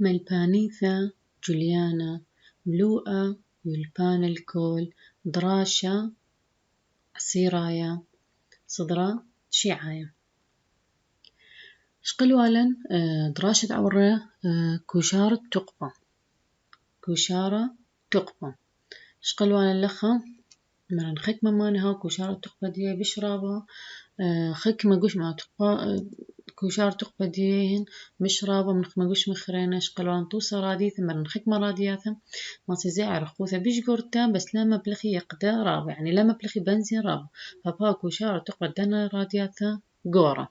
ملبانيثا جوليانا ملوءة يلبان الكل دراشة عصيرايا صدرة شيعايا شقلوالا دراشة عورة كوشارة تقبة شقلوالا لخا مرن خك ممانها كوشارة تقبة دي بشرابة خك مجوش ما تقبة كوشار تقبة ديهن بشرابة من مجوش مخرينة شقلوان توصى راديث مرن خك مرادياثا ما تزيع رخوثة بيش قرتا بس لما بلخي يقدا رابع يعني لما بلخي بنزين رابع فبها كوشارة تقبة دنا رادياثا قورة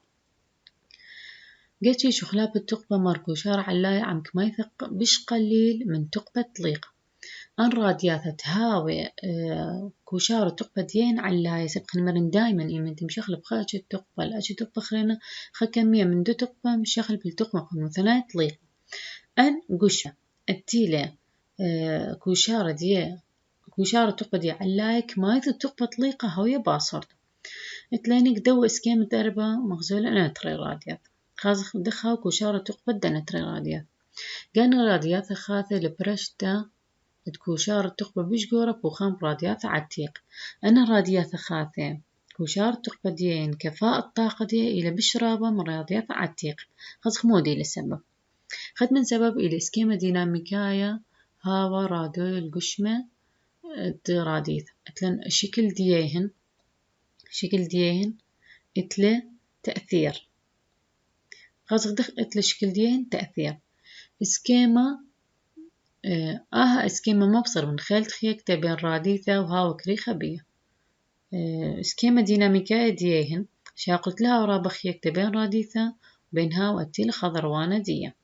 قيتشي شخلاب التقبة ماركو شارع اللاي عم كما يثق بش قليل من تقبة طليقة أن رادياثة تهاوي كوشارة تقبة ديين عاللاي سبق مرن دايما إيمن تمشخل بخاتش التقبة الأشي تقبة خرينا خا كمية من دو تقبة مشخل بالتقبة مثلا طليقة أن قشة التيلة كوشارة تقبة دي عاللاي كما يثق تقبة طليقة هوية باصرت اتلينك دو اسكيم دربة مغزولة أنا تري رادياث خازخ دخها كوشارة تقبة دنتري رادياث كان رادياث خاثة لبرشتا كوشارة تقبة بشجورة بوخام رادياث عتيق أنا رادياث خاثة كوشارة تقبة ديين كفاءة الطاقة دي إلى بشرابة من رادياث عتيق خازخ مودي لسبب خد من سبب إلى اسكيمة ديناميكايا هاوا رادو القشمة راديث اتلن شكل ديهن اتله تأثير خاصة دخلت لشكل دين تأثير اسكيما اسكيما مبصر من خيل تخيكتا بين راديثة وهاو كريخة بيه اسكيما ديناميكاية ديهن شاقلت لها ورابا خيكتا بين راديثة وبينها واتيل خضروانة ديه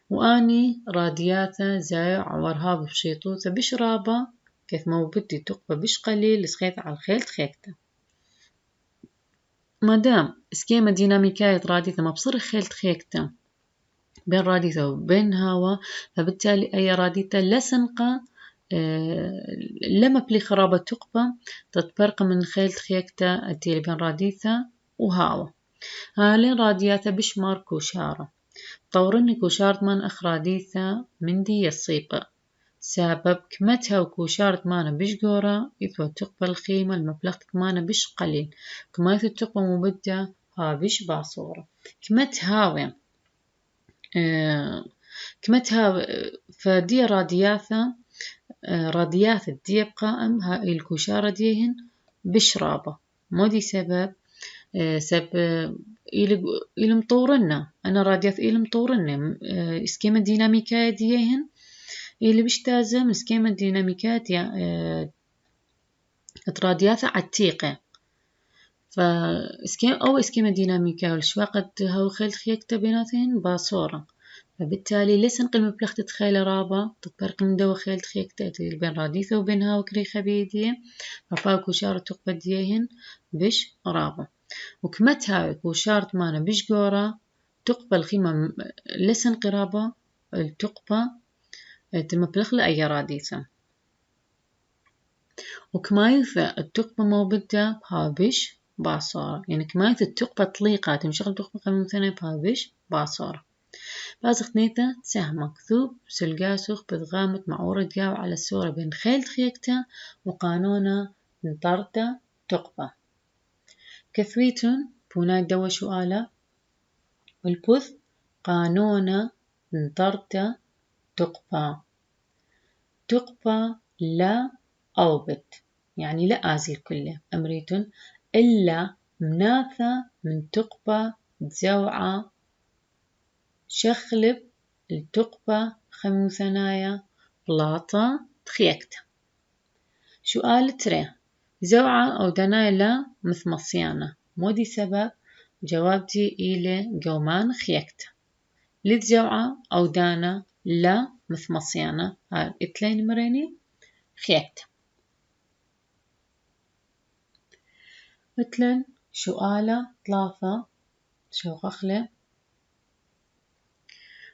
واني رادياثة زاي عورها بشيطوثة بشرابة كيف ما بدي تقبى بش قليل سخيت على الخيل تخيكتا مادام اسكيما ديناميكاية راديثة ما بصير خيل تخيكتا بين راديثة وبين هوا فبالتالي أي راديثة لسنقة لما بلي خرابة تقبى تتبرق من خيل تخيكتا التالي بين راديثة وهوا هالين رادياثة بشمار كوشارة طورني كوشارة من أخراديثة من دي الصيبة سبب كمتها وكوشارة مانا بش قورة إذا تقبل الخيمة المبلغ مانا بش قليل كما إذا تقبل مبدع ها بش باصورة كمتها فدي رادياثة دي بقائم ها الكوشارة ديهن بشرابة مودي سبب إلى مطورنا أنا رادياث إلى مطورنا اسكيما ديناميكاية ديهن اللي بيشتازم اسكيما ديناميكات رادياثة عتيقة اسكيما ديناميكا والشواقت هاو خيل خيكتا بيناتهن باصورة فبالتالي لسن قلم بلخت تخيل رابا تطبرق من دو خيل خيكتا بين راديثة وبينها وكريخة بيديه ففاو كوشارة تقبى ديهن بش رابا وكمتها كوشارة مانا بش قورة تقبى الخيمة لسن قرابة التقبى تم بلخلة أي راديثة وكمايثة التقبة موبدة بهابش باصارة يعني كمايثة التقبة طليقة تمشغل تقبة من ثانية بهابش باصارة بازخ نيتا سهم مكتوب سلقاسوخ بتغامت معورة جاو على الصورة بين خيل خيكتا وقانونا نطرتا تقبة كثويتون بوناي دوا سؤالا والبث قانونا نطرتا تقبى لا أوبت يعني لا آزيل كله أمريتون إلا مناثة من تقبى تزوعة شخلب التقبى خموثنايا بلاطة تخيكتا سؤال تري زوعة أو دنايا لا مثمصيانة مودي سبب جوابتي إلى جومان خيكتا لتزوعة أو دانا لا مثمصيانة هاي اتلين مريني خيكتا مثلا سؤالة ثلاثة شوقخلة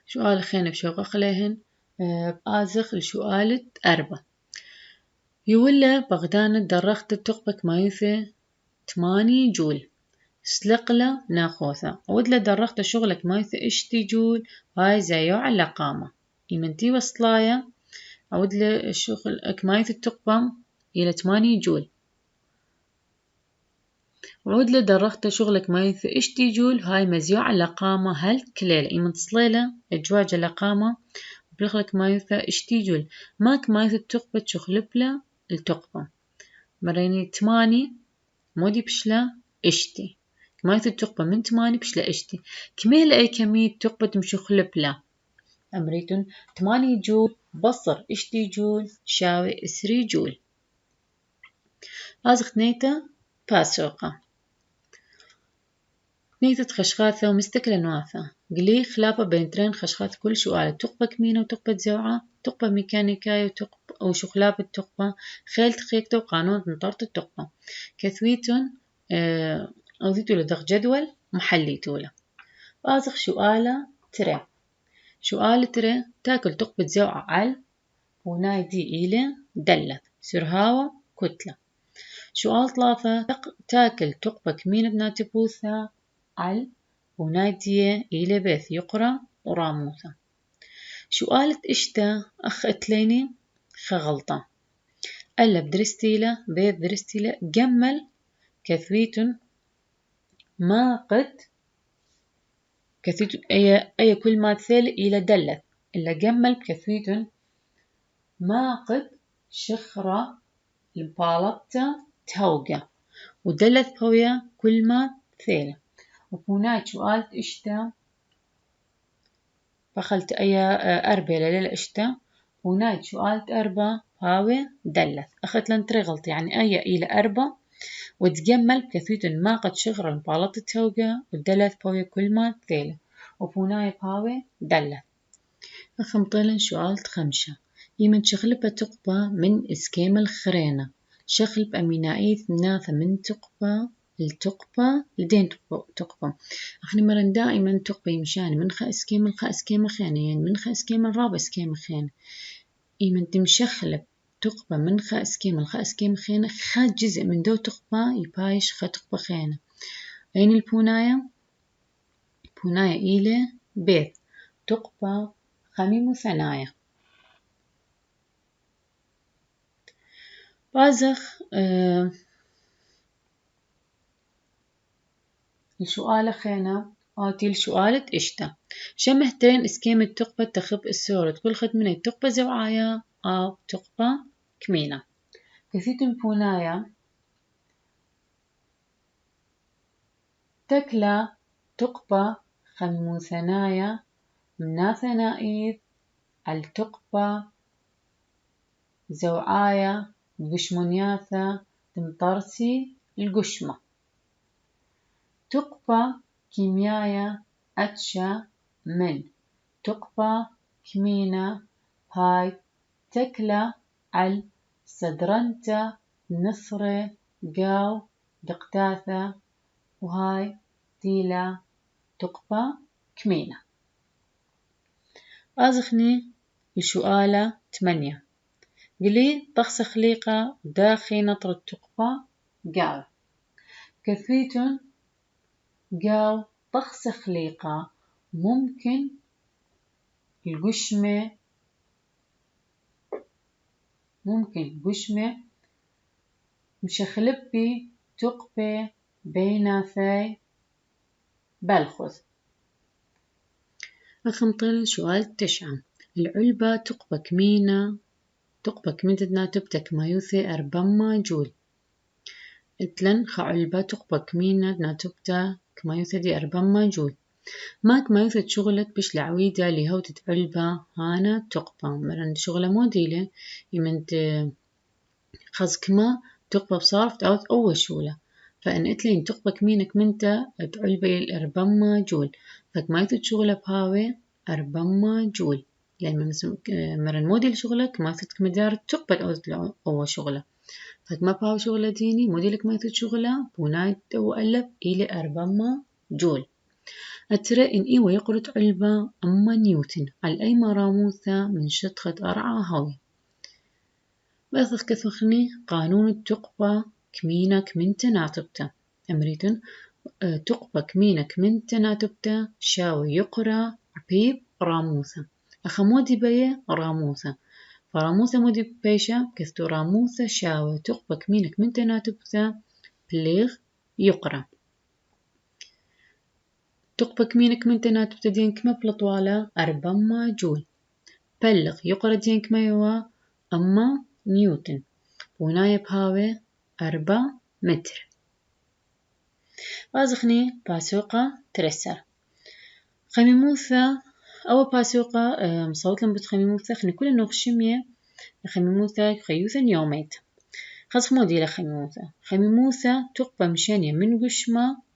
سؤال خين بشوقخلهن بآزخ لسؤالة 4 يولا بغدان درخت التقبة مايثة 8 جول سلقلة ناخوثة ودلا درخت شغلك مايث اشتي جول هاي زيو على قامة إيمنتي وصلايا أودلا شغلك مايث التقبم إلى 8 جول وعودلا درخت شغلك مايث اشتي جول هاي مزيو على قامة هل كليلة إيمن تصليلة الجواج على قامة بلغلك مايث اشتي جول ماك مايث التقبة شغلبلا التقبة مريني 8 مودي بشلا اشتي كمية التقبة من 8 بشلا اشتي كميل أي كمية تقبة تمشي خلبلا أمريتون 8 جول بصر اشتي جول شاوي 3 جول هازخ نيتا باسوقة نيتا خشخاثة ومستكلة نواثة قلي خلافة بين ترين خشخاث كل سؤال تقبة كمينة وتقبة زوعة تقبة ميكانيكاية وتقبة أو شخلافة التقبة خيل تخيكتو وقانون نطرت التقبة كثويتون أو ذيتو لدغ جدول محليتو له وازخ سؤالة تري سؤال تري تاكل تقبة زوعة عل ونايدي إلى دلت سرهاوة كتلة سؤال ثلاثة تاكل تقبة كمين بناتي بوثة عل ونايدية إلى بيث يقرأ وراموثة سؤال إشتا أخ اتليني خغلطة ألا بدرستيلة بيث درستيلة جمل كثويتن ما قد كثيت أي كل ما تثل إلى دلت إلا جمل كثيت ما قد شخرة البالبتا توقع ودلت بويا كل ما ثيل وهناك سؤال إشتا فخلت أي أربع ليلة إشتا هناك سؤال أربع هاوي دلت أخذت لن ترغلط يعني أي إلى أربع وتجمل كثيت ما قد شغر البالبتا توقع ودلت بويا كل ما ثيل وبوناي باوي دلت خمطيلن سؤال خمسة يمن شخلبة تقبة من إسكيم الخرينة شخلب أمينائيث ناثة من تقبة التقبة لدين تقبة احنا مرن دائما تقبة يمشان من خا إسكيم الخا إسكيم خيانة يعني من خا إسكيم الرابع إسكيم خيانة يمن تمشخلب تقبة من خا إسكيم الخا إسكيم خيانة خا جزء من دو تقبة يبايش خا تقبة خيانة أين البوناية إلى بيت تقبة خميم ثنايا بازخ السؤال خينا آتي السؤال إشتا شمهتين إسكيم التقبة تخب السورة كل خد من التقبة زوعايا أو تقبة كمينة كثيتم بونايا تكلا تقبة خمو ثنايا منا ثنائيث التقبة زوعايا بقشمونياثا تمطرسي القشمة تقبة كيميايا أتشا من تقبة كمينة هاي تكلا على صدرنتا نصرة قاو دقتاثا وهاي تيلا تقبة كمينة أزخني السؤالة 8 قلي طخس خليقة داخي نطر التقبة قاو كثيتن قاو طخس خليقة ممكن القشمة مشخلبي تقبة بيناثي بلخذ أخمطل سؤال 9 العلبة تقبة كمينة ناتبتك ما يوثي 4 جول اتلن علبة تقبة كمينة ناتبتا كما يوثي دي 4 جول ماك ما يوثي شغلت بش العويدة اللي هو تتعلبة هانا تقبة مرن شغلة موديلة يمنت خزك ما تقبة بصارفت أول شولة فإن إتلين تقبة كمينك منتا تعلبة 4 جول فكما يوثي شغلة بهاوي 4 جول يعني مرن موديل شغلك ما يوثي مدار تقبة أول شغلة فكما باو شغلة ديني موديلك ما يوثي شغلة بونايت وألف إلى 4 جول أترى إن إيوة يقرط علبة أما نيوتن على أي مراموثة من شطخة أرعى هاوي بأثخ كثخني قانون التقبة كمينك من تناطبته أمريتن تقبك مينك من تناتبتا شاوي يقرا عبيب راموسة أخمودي بيه راموسة فراموسة مودي بيشا كستو راموسة شاوي تقبك مينك من تناتبتا بليغ يقرا تقبك مينك من تناتبتا دينك ما بلطوالا أربما جول بلغ يقرا دينك ما يوا أما نيوتن ونايا بهاوي 4 متر بازخني باسوقة ترسر خميموثة أو باسوقة مصوت لهم بتخميموثة خني كل نوخشمية خميموثة خيوثا يوميت خاص مودي خميموثة تقبى مشانية من قشمة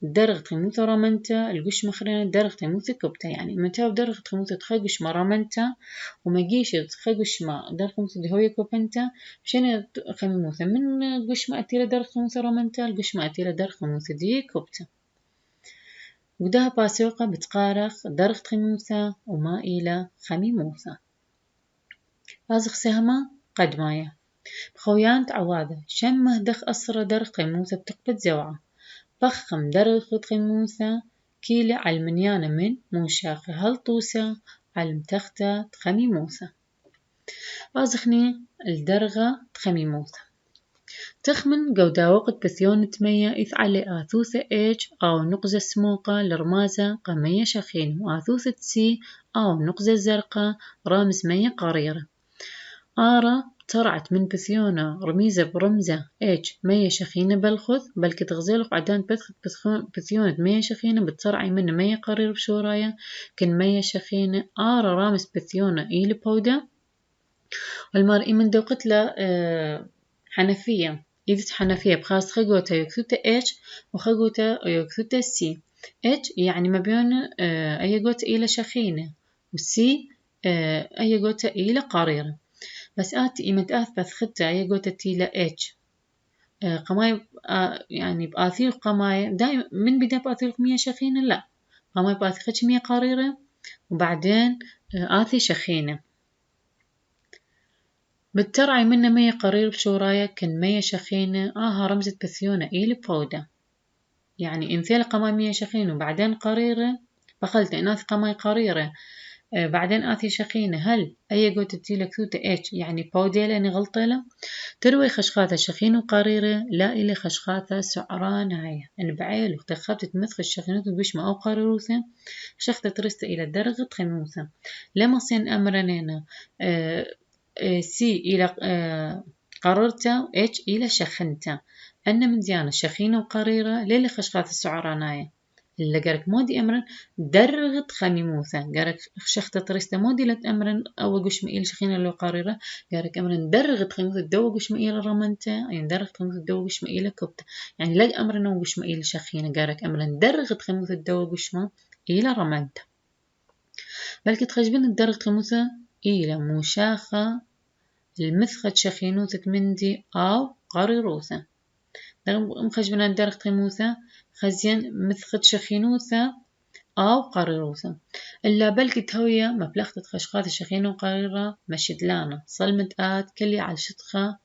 درغ خميموثة رامنتا القشمة خرينا درغ خميموثة كبتا يعني متى درغ خميموثة تخي قشمة رامنتا وما جيش تخي قشمة درغ خميموثة دهوية كوبنتا مشان خميموثة من قشمة أتيلا درغ خميموثة رامنتا القشمة أتيلا درغ خميموثة دي كوبتا وده باسوقة بتقارخ درغ خميموثة وما إلى خميموثة بازخ سهمة قد مايا بخويان تعواذة شمه دخ أسرى درغ خميموثة بتقبت زوعة بخم درغ خميموثة كيلة على المنيانة من موشاخة هالطوسة على متختة خميموثة بازخني الدرغة خميموثة تخمن قودا وقت بثيون تمية إث على آثوثة إيج أو نقزة سموقة لرمازة قمية شخين وآثوثة سي أو نقزة زرقاء رامز مية قريرة آرة طرعت من بثيونة رميزة برمزة إيج مية شخينة بالخذ بل كتغزيلق عدان بثيونة مية شخينة بتصرعي من مية قريرة بشورايا كن مية شخينة آرة رامز بثيونة إيل بودا والمرئي من دوقتلا حنفية إذا حنفية بخاص خجوتا يكثوتا إيش وخجوتا يكثوتا سي إيش يعني ما بين أي جوتا إلى شخينة وسي أي جوتا إلى قريرة بس آتي إمت أثبت خدتا أي جوتا تيلا إيش قماي يعني بآثير قماي دائما من بدأ بآثير 100 شخينة لا قماي بآثير 100 قريرة وبعدين آثي شخينة بترعي منا مية قرير بشورايا كن مية شخينة رمزة بثيونة إيلي بودا يعني إنثيل قماي مية شخينة وبعدين قريرة بخلت إناث قماي قريرة بعدين آثي شخينة هل أي قوت تيلك ثوتا إيش يعني بودا لاني غلطيلة تروي خشخاثة شخينة وقريرة لا إلي خشخاثة سعران هاي إن بعيل وتخبت تمثل الشخينة وبشمة أو قريروثة شخت ترست إلى درجة خموثة لما صين أمرنينا سي إلى قررته إتش إلى شخنته أن مزيانة شخينة وقريرة للي خشخات السعراناية اللي قرك مودي أمرن درغت خميموثة قرك شخت تريسته مودي لت أمرن أو قش مئيل شخينة لو قريرة قرك أمرن درغت خميموثة دو قش مئيل رمنته يعني درغت خميموثة دو قش مئيل كبته يعني لج أمرن أو قش مئيل شخينة قرك أمرن درغت خميموثة دو قش مئيل رمنته بل تخجبين الدرغت خميموثة إلى مشاخة المثخة شخينوثة مندي أو قريروثة مخجبنا الدرغ خموثة خزين مثخة شخينوثة أو قريروثة إلا بلكي تهوية مبلغة خشخات الشخينو قريرة مشدلانا صلمت كلي على شطخة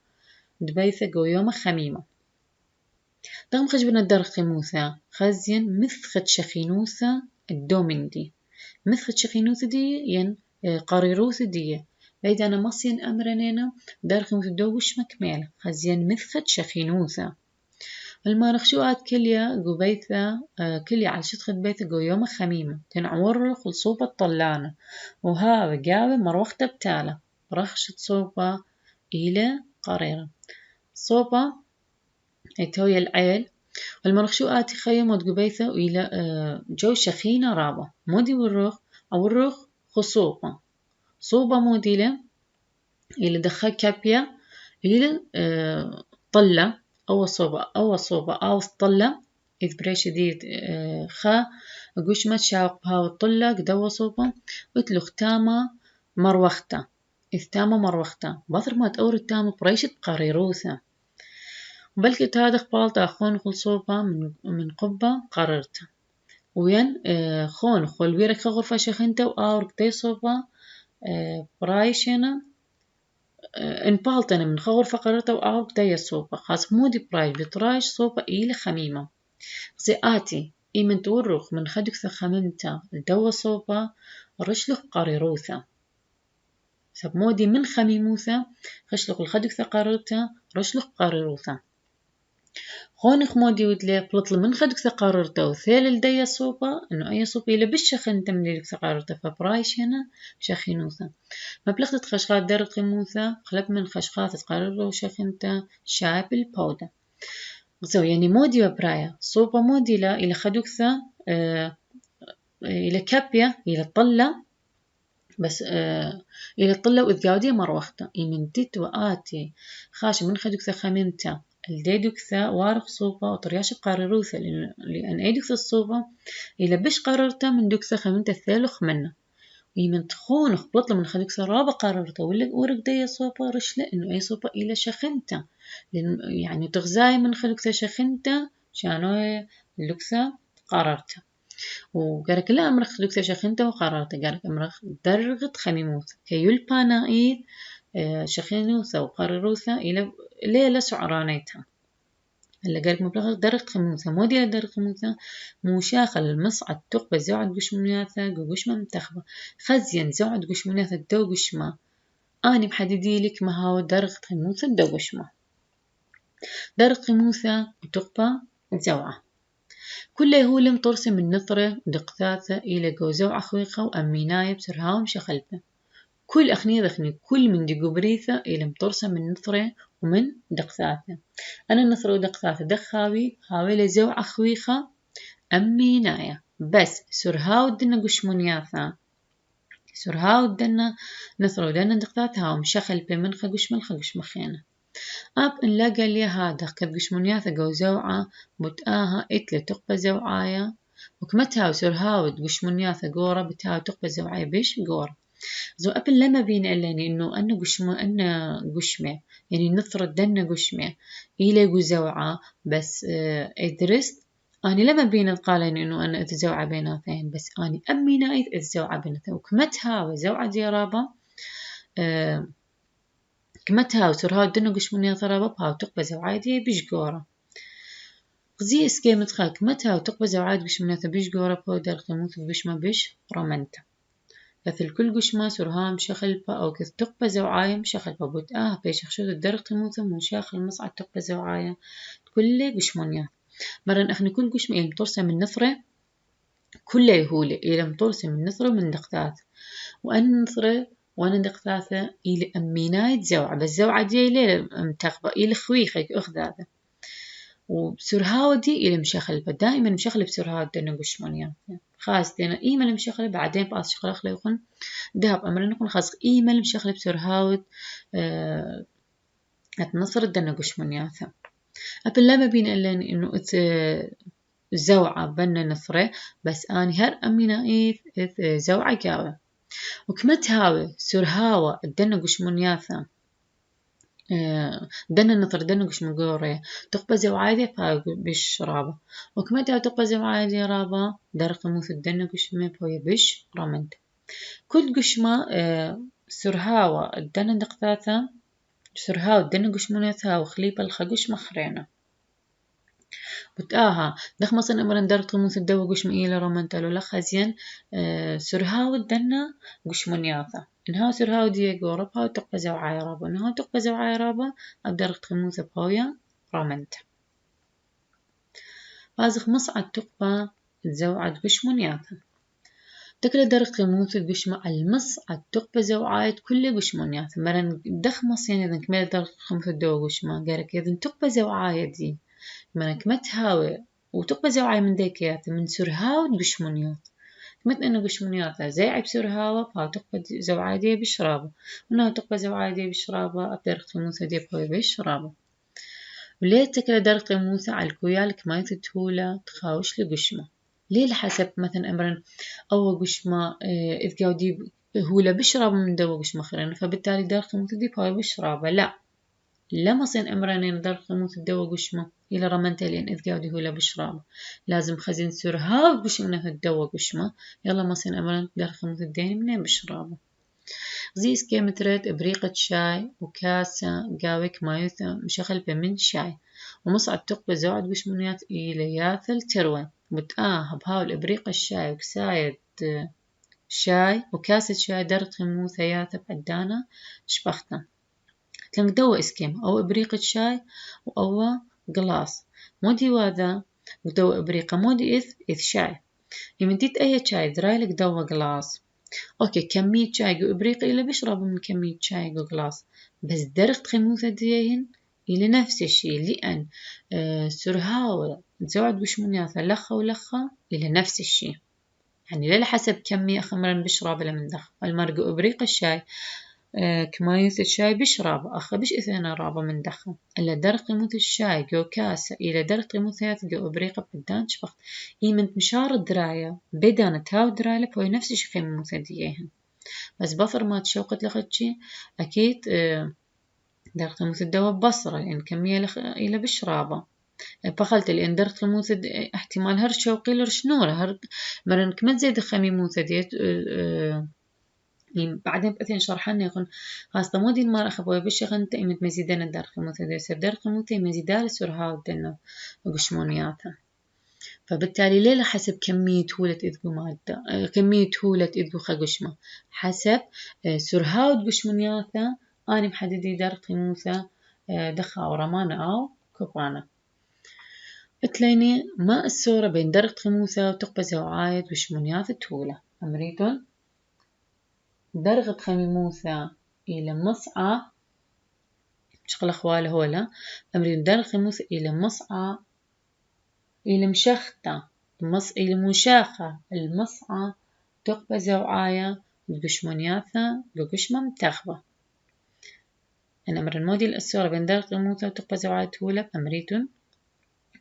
دبيثة قويومة خميمة دغم خجبنا الدرغ خموثة خزين مثخة شخينوثة الدومندي مثخة شخينوثة دي ين قريروثة دي بعيد أنا مصين أمرنينا دارخم تدوش مكمل خزين مثخة شخينوثة المارخشوات كليا قبيثة كليا على شطخة بيثة قويومة خميمة تنعور خلصوبة طلانة وها بقاوة مروخة بتالة رخشة صوبة إلى قريرة صوبة يتوي العيل والمرخشوات خيمة قبيثة وإلى جو شخينة رابة مودي والروخ أو الروخ خصوبة صوبة موديلة إلى دخل كابيا إلى طلة أو صوبة أو طلة إذ بريش ديد خا قوش ما تشاوق بها الطلة قدوة صوبة وتلوخ تامة مروخته إذ تامة مروخته بثر ما تأور التامة بريشة قريروثة بلكي تادخ بالتا خون خل صوبة من قبة قررته وين خون خل ويرك غرفة شخنته وآورك تي صوبة برايشنا إن بالتنا من غرفة قررته وآورك تي صوبة خاص مودي برايش بترايش صوبة إلى خميمة زي آتي إيمن تورخ من خدك ثخمنتا الدوا صوبا رشلخ قاريروثا سب مودي من خميموثا خشلخ الخدك ثقاررتا رشلخ قاريروثا خونخ مودي ودلي بلطل من خدك ثقاررتا وثيل الديا صوبا إنه أي صوبا إلا بالشخن تمليلك ثقاررتا فبرايش هنا شخينوثا ما بلغت خشخات درق خموثا خلب من خشخات تقارر وشخنتا شاي بالبودة زو يعني مودي وبرايا صوبا مودي لا إلى خدوكثا إلى كابيا إلى طلة بس إلى طلة وإذجاودية مروختا إيمن تيت وآتي خاش من خدوكثا خميمتا الديدوكثا وارق صوبا وطرياش قارروثا لأن أيدوكثا الصوبا إلى بش قررتا من دوكثا خميمتا الثالث منا ويمن تخونخ بطل من خدوك سرابة قررته ولا ورق ديا صوبة رشلة إنه أي صوبة إلى شخنته يعني تغزاي من خدوك شخنته شانو لوكسا قررته وقالك لا أمرخ خدوك شخنته وقررته قالك أمرخ درغت خميموث كيول بانايد شخنوثا وقرروثا إلى ليلة سعرانيتها هلا قالك مبلغ درجة خموثة مودي درجة خموثة موشاخة المصعد تقبى زوعد قش مناثة قش ما منتخبة خزين زوعد قش مناثة دو قش ما أنا محددي لك ما هو درجة خموثة دو قش ما درجة خموثة وتقبى زوعة كل يهولم طرس من نطرة دقثاثة إلى جو زوعة خويقة وأميناية بسرهاهم شخلبة كل أخني ذخني كل من دي قبريثة إلى مطرسة من نطرة ومن دقثاثة أنا نثر ودقثاثة دخاوي هاوي لزو أخويخة أمينايا بس سرهاو دنا قشمونياثا سرهاو دنا نثر ودنا دقثاثة هاو مشخل بمنخة قش مخينة أب إن لا قال لي هذا كد قشمونياثا قو زوعة بتآها إتلي تقبى زوعايا وكمتها وسرهاو قشمونياثا قورة بتها تقبى زوعايا بيش قورة زو أبن لما بين إلاني إنه أنا قشمة يعني نثر دنا قشمة إلى زوعة بس إدرست أنا لما بين قالين إنه أنا أتزوعة بيناتين بس أنا أمي نايث أتزوعة بيناتين وكمتها وزوعة ديرابة كمتها وسرها دنا قشموني ثرابة بها وتقبى زوعة دي بيشقورة قزي اسكي متخا كمتها وتقبى زوعة قشموني بيشقورة بها ودار خموث بيش ما بيش رمنتا مثل كل قشمة سرهام شخلبة أو كذ تقبى زوعاية مشخلبة بوتآه بيش خشود الدرق تموثة وشاخل مصعد تقبى زوعاية كل قشمونيات مرة أخني كل قشمة إلى مطرسة من نثرة كل يهولة إلى مطرسة من نثرة من دقثاث وأن نثرة وأنا دقثاثة إلى أميناية زوعة بس زوعة دي إلى متخبة إلى خويخك أخذاثة وبسرهاوة دي إلى مشخلبة دائما مشخلة بسرهاوة دينا قشمونيات خاص دينا إيمال مشخلة بعدين بقاس شخلة خلا يكون دهب أمرنا نكون خاص إيمال مشخلة بسرهاوة النصر دينا قشمونيات أبن لما بين إلاني إنه زوعة بنا نثرة بس أنا هر أمينا زوعة جاوة وكمت هاوي سرهاوة الدنا قشمونياثا دنا نثر دنا قشمقورية تقبى زوعة دي بش رابة وكمت هاوي تقبى زوعة دي رابة درق موث الدنا قشمة بويا بش رامنت كل قشمة سرهاوة الدنا دقثاثا سرهاوة الدنا قشمونياثا وخليبة الخقش مخرينة بتآها دخ مثلا أمرن درت موث الدوا قش مئيلة رومنتالو لخزين سرهاو الدنا قش منياثا إنها سرهاو دي قوربها وتقبى زوعاي رابا إنها تقبى زوعاي رابا أبدرت موث بويا رومنتا بازخ مصعد تقبى زوعة قش منياثا تكلا درت موث قش مع المصعد تقبى زوعاي كل قش منياثا مرن دخ مصين إذا كمل درت موث الدوا قش ما قالك إذا تقبى زوعاي دي منك ما تهاوي وتقبى زوعي من ديكيات من سرهاو قشمونيات مثل إنه قشمونيات زي بسرهاوة فتقبى زوعي دي بشرابة وإنها تقبى زوعي دي بشرابة أبدرق موسى دي بوي بشرابة وليه تكلا درق موسى على الكويالك ما يتتهولا تخاوش لقشمة ليه لحسب مثلا أمرا أو قشمة إذ قاودي هولا بشرابة من دوا قشمة خيرين فبالتالي درق موسى دي بوي بشرابة لا لما صين أمرانين درق موث الدوا قشمة إلى رمنتلين إذ قاودي هولا بشرابة لازم خزين سرهاو قشمنا الدوا قشمة يلا ما صين أمران درق موث الدين منين بشرابة زيس كيمترت بريقة شاي وكاسة قاوك مايوثا مشغل بمن شاي ومصعد تقبل زوعد بشمونيات إلياثل تروى بتآه بهاو الإبريق الشاي وكسايد شاي وكاسة شاي درت خمو ثياثة بعدانا شبختنا تلنك دوا إسكيم أو إبريقة شاي وأو قلاص مودي واذا ودوا إبريقة مودي إذ شاي يمنتيت أي شاي درايلك دوا قلاص أوكي كمية شاي جو إبريقة إلا بيشرب من كمية شاي جو قلاص بس درت خموثة ديهن إلى نفس الشيء لأن سرهاوة تزوعد بشمونياثة لخة ولخة إلى نفس الشيء يعني لا حسب كمية خمرا بشرب لا من دخ المرقو إبريق الشاي كمايوث الشاي بشرب أخا بش إثنى رابا من دخن إلا درق قيموث الشاي جو كاسة إلى درق قيموثيات جو إبريقة بدان شبخت إيمنت مشار الدراية بدان تاو دراية لبوي نفس الشي قيموث ديهن بس بفر ما تشوقت لخدشي أكيد درق قيموث الدواء بصرة لأن كمية إلى بشرابة بخلت لأن درق قيموث احتمال هر شوقي لرش نورة هر مرن كمان زي دخمي موثة ديت بعدين بأثين شرحنا يكون خاصة مودي المرأة خبوي بشغن تأمت مزيدان الدرق موثة يصير درق موثة مزيدان سرها ودنا وقشمونياتها فبالتالي ليلة حسب كمية هولة إذبو مادة كمية هولة إذبو خقشمة حسب سرها وقشمونياتها أنا محددي درق موثة دخا أو رمانة أو كوبانة اتليني ما الصورة بين درق موثة وتقبزة وعايد وشمونيات التولة أمريكا درغت خميموثة إلى مصعى شغل أخواله هولا أمرين درغ خميموثة إلى مصعى إلى مشختة إلى مشاخة المصعى تقبى زوعاية بقشمونياثة بقشمة متاخبة أنا أمر المودي الأسورة بين درغ خميموثة وتقبى زوعاية هولا أمريتون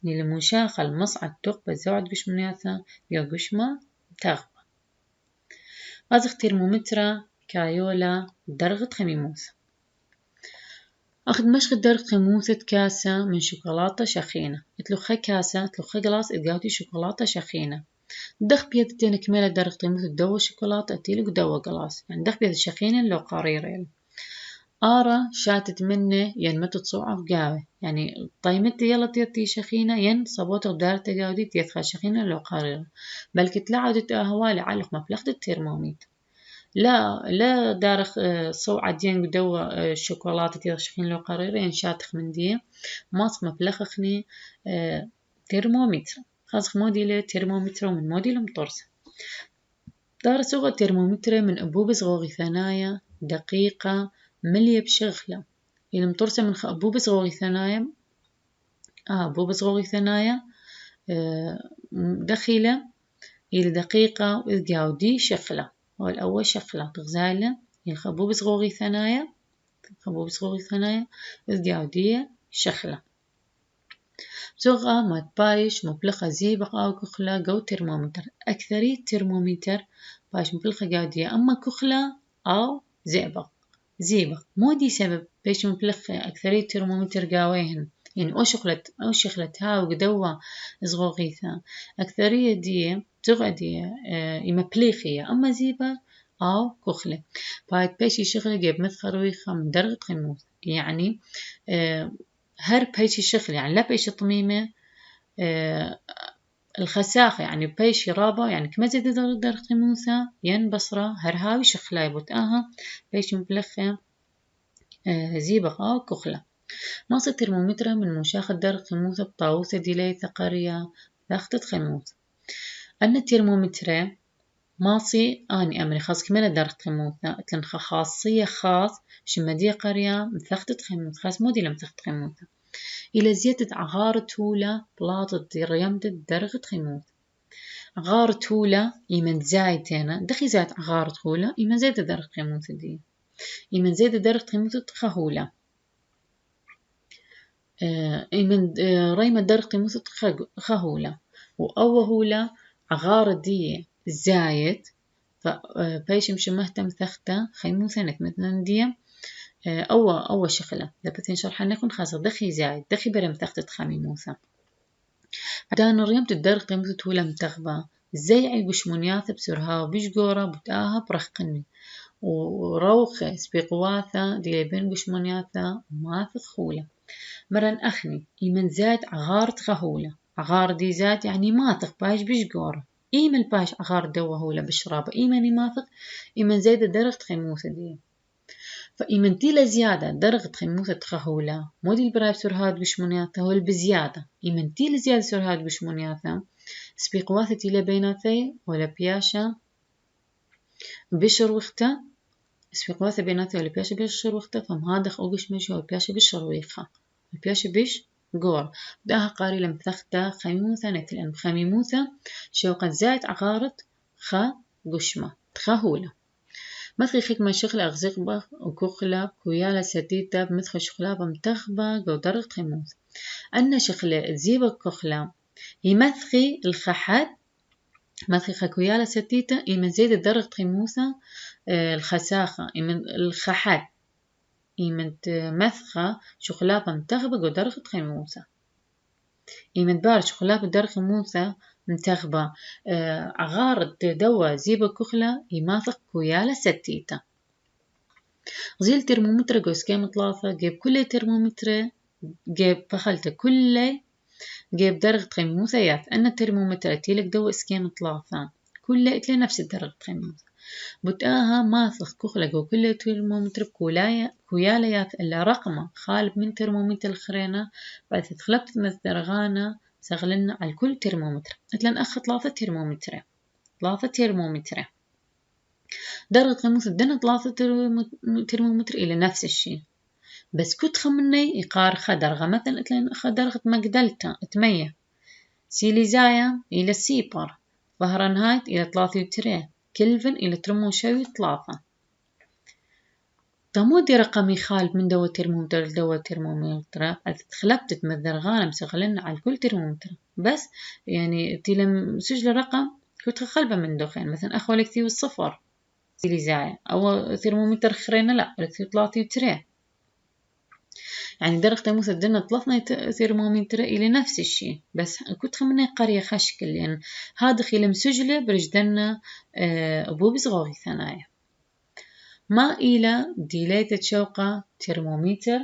إلى مشاخة المصعى تقبى زوعاية بقشمونياثة بقشمة متاخبة أزخ ترمومترا كايولا درغة خميموثة أخذ مشغ درغ خميموثة كاسة من شوكولاتة شخينة اتلوخها كاسة اتلوخها قلاص اتقاوتي شوكولاتة شخينة دخ بيدتين كميلة درغ خميموثة دوا شوكولاتة اتيلك دوا قلاص يعني دخ بيد شخينة لو قاريرين آرة شاتت منه ين متو تصوعة قاوة يعني طيمتي يلا تيتي شخينة ين صبوتة ودارتة قاودي تيتخا شخينة لو قاريرة بل كتلعودت أهوالي علق مفلخت الترموميتر لا دارخ صوعة دين دوا شوكولاتة تيرشخين لو قريرين شاتخ من دي ماص مفلخخني ترمومتر خاص موديل ترمومتر ومن موديل مطرس دار سوغ ترمومتر من أبوب صغوغي ثنايا دقيقة ملية بشغلة إلى مطرسة من أبوب صغوغي ثنايا أبوب صغوغي ثنايا دخيلة إلى دقيقة وإذ شغلة هو الأول شغلة تغزالة الخبوب صغوغي ثنايا إذ شغلة سوغا ما تبايش مبلغة زيبق أو كخلة جو ترمومتر أكثرية ترمومتر بايش مبلغة قاودية أما كخلة أو زيبق مودي سبب بايش مبلغة أكثرية ترمومتر قاويهن يعني أو شغلت هاو قدوة صغوغيثا أكثرية دي تغدي إمبليخية أما زيبة أو كخلة بايت بيشي شغلة جيب مثخرويخة من درجة خموث يعني هر بيشي شغلة يعني لا بيشي طميمة الخساخة يعني بيشي رابة يعني كما زيد درجة خموثة ين بصرة هر هاوي شغلة يبوتاها بيشي مبلخة زيبة أو كخلة ماصي ترمومتر من مشاخة درجة خموثة بطاوثة ديلي ثقرية ضغطة خموث أن الترمومتر ماصي أني أمري خاص كمينة درجة خموثة تلنخ خاصية خاص شمدية قرية مثختة خموث خاص مودي لمثختة خموثة إلى زيادة عغارة هولة بلاطة ريمدة درجة خموث عغارة هولة إيمن زايدتنا دخي زايد عغارة هولة إيمن زايدة درجة خموثة دي إيمن زايدة درجة خموثة تخهولة إيمن ريمة درجة خموثة خهولة وأوهولة عغارة دي زايد فبيش مش مهتم ثخته خيموثة مثلا دي أو شغلة لبثين شرحنا نكون خاصة دخي زايد دخي برم ثخته خميموثة دان الريم تدرق قيمته ولا متغبة زي عيبش منياث بسرها وبيش جورا بتاها برخقني وروخة سبيقواثا دي بين قشمونياثا ماث خولة مرن أخني إيمن زاد عغار تخهولة عغار دي زاد يعني ماثق باش بشقورة إيمن باش عغار دوه هولة بشرابة إيمن ماثق إيمن زايدة درجة خموثة دي فإيمن تيلا زيادة درجة خموثة تخهولة مودي البرايب سرهاد قشمونياثا هو بزيادة إيمن تيلا زيادة سرهاد قشمونياثا سبيقواثا تيلا بيناثي ولا بياشا بشر وقتا سبيقواثا بيناثي ولا بياشا بشر وقتا فهم هذا أوقش مشي ولا بياشا بشر ويخا البياشا بش قور بداها قاري لم تختا خميموثا نتلن خميموثا شوقا زايد عغارت خا قشمة تخهولة مثل خكمة شغلة أغزقبة وكخلة كويالة ستيتة بمثل شغلة بمتخبة قدرت خموث أن شغلة زيبة كخلة يمثخي الخحد مثل خكويالة ستيتة إيمن زيد درجة خموثة الخساخة إيمن الخحد إيمن مثخة شغلة بمتخبة قدرت خموثة إيمن بار شغلة بدرجة خموثة متخبة عغارت دوا زيبة كخلة يماثق كويالة ستيتة غزيل ترمومتر قوس كام طلافة جيب كل ترمومتر جيب فخلت كل جيب درجة خموثة ياث أن الترمومتر تيلك دوا اسكام طلافة كل إتلي نفس الدرجة خموثة بتآها ماثق كخلة جو كل ترمومتر كويالة ياث إلا رقمة خالب من ترمومتر الخرينة بعد تخلبت مثدرغانا سغلنا على كل ترمومتر إتلن أخ طلافة ترمومتر درجة خموثة دنا طلافة ترمومتر إلى نفس الشيء بس كنت خمني يقار خدرغة مثلا إتلن خدرغة مقدلتا تمية سيليزايا إلى سيبر فهرنهايت إلى 33 كلفن إلى ترموشوي طلافة تمودي رقمي خالب من دوا ترمومتر لدوا ترمومتر تخلبت تمذرغانا مسغلنا على كل ترمومتر بس يعني تيلم سجل رقم كنت خلبة من دخين مثلا أخوالك تيو الصفر سيليزايا أو ترمومتر خرينا لا تيو 33 يعني درجة خموثة دنا طلفنا ترمومتر إلى نفس الشيء بس كنت خمنا قرية خشكل لأن يعني هذا خيل مسجلة برجدنا أبو بصغوغي ثنايا ما إلى ديليتة شوقة ترمومتر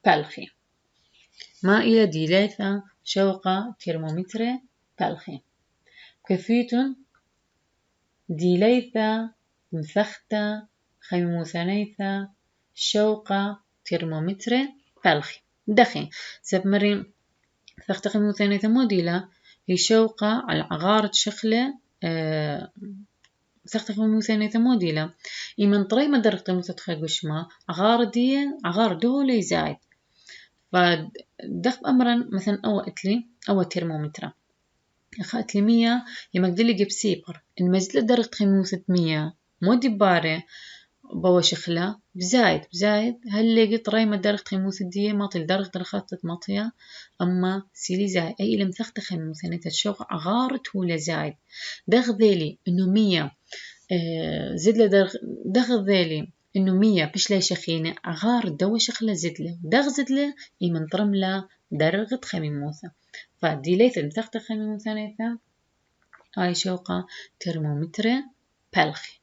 بلخي ما إلى ديليتة شوقة ترمومتر بلخي كثيتون ديليتة مثختة خيموثانيثة شوقة ترمومتر بلخي دخين سبمرين ثخت خيموثانيثة موديلة هي شوقة على عغارة شخلة ثخت خيموثانيثة موديلة إيمن طري ما درجة متتخي قشمة عغار دولي زايد فدخ أمرا مثلا أو ترمومتر أخذت لي 100 يمقدلي جيب سيبر المزلة درجة خموثة 100 مودي باري بوا شخلة بزايد هل لقيت راي ما درجة خموثة دي ماطي لدرجة رخصت ماطية أما سيلي زايد أي لم تخت خموثة نتشوق عغارت ولا زايد دغ ذيلي إنه 100 زد له دغ ذيلي إنه 100 بش لا شخينة عغار دوا شخلة زد له دغ زد له إيمن طرملة درجة خموثة فدي ليث تخت خموثة نيثا هاي شوقة ترمومتر بلخي